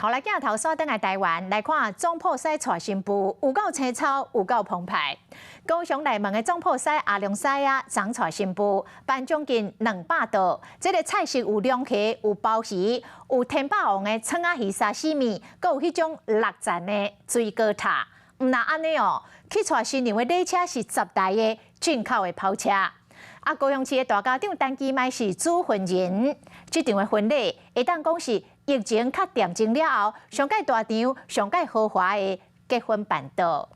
后来镜头锁登来台湾来看总铺师娶新妇，有够青草，有够澎湃。高雄内门的总铺师阿良师啊，昨娶新妇，办将近200道。这个菜色有凉皮，有鲍鱼，有天霸王的葱仔鱼沙西米，佮有迄种6层的水果塔。毋那安尼哦，去娶新娘的礼车是10台的进口的跑车。啊，高雄市的大家长陈其迈是主婚人，这场的婚礼会当讲是疫情较严重了后，上界大场、上界豪华的结婚办道。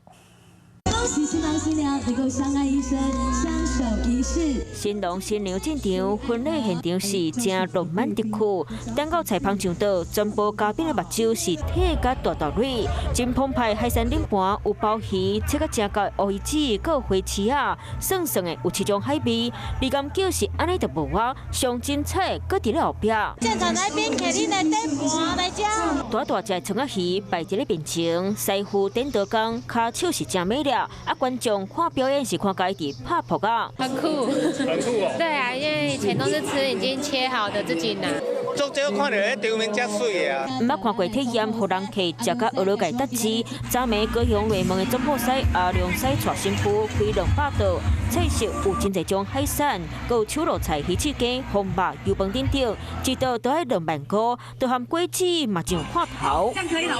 恭喜新郎新娘能够相爱一生，相守一世。新郎新娘进场，婚礼现场是真浪漫的区。等到菜棚上桌，全部嘉宾的目睭是铁甲大大蕊，真澎湃海鲜冷盘有鲍鱼，切个正高乌鱼子，佮有花翅啊，爽爽的有7种海味。你敢叫是安尼就无啊？上精彩，搁伫咧后壁。现场来宾给恁的点盘来讲。大大只葱仔鱼摆伫咧面前，师傅点刀工，骹手是真美了。啊，观众看表演是看家己拍扑啊，很酷，很酷哦。对啊，因为以前都是吃已经切好的自己拿。足少看到迄场面遮水的啊！毋捌看过体验，互人客食甲学了解得知。昨暝高雄内门的总铺师阿良师娶新妇，开200道，菜色有真侪种海产，佮有手烙菜、鱼翅羹、红肉、油饭等等，一道都要2万块，都含果子嘛就看头。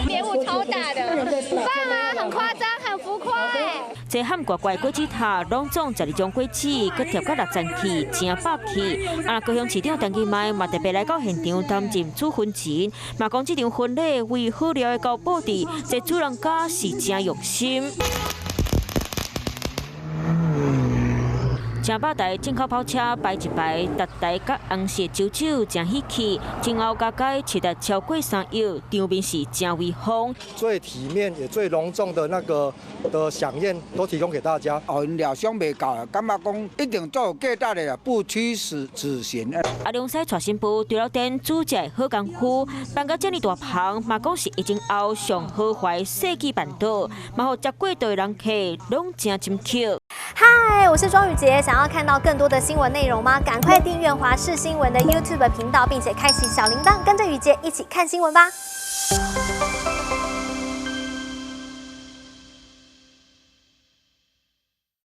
业务超大的，很棒啊，很夸张，很浮夸哎。这含乖乖果子塔，拢总12种果子，佮调到6层去，真霸气。啊，高雄市长陈其迈嘛特别来到现场担任主婚人，嘛讲这场婚礼为好料的交布置，这主人家是真用心。100台进口跑车摆一排，10台甲红色酒酒真喜气，前后加加吃得超过3亿，场面是真威风。最体面也最隆重的那个的飨宴都提供给大家。后因料想袂够，感觉讲一定做价值的，不屈止行。阿良师娶新妇，除了店煮食好功夫，办到这么大棚，嘛讲是疫情后上豪华世纪办桌，嘛互食过道的人客拢真深刻。嗨，我是庄宇杰，想要看到更多的新闻内容吗？赶快订阅华视新闻的 YouTube 频道，并且开启小铃铛，跟着宇杰一起看新闻吧。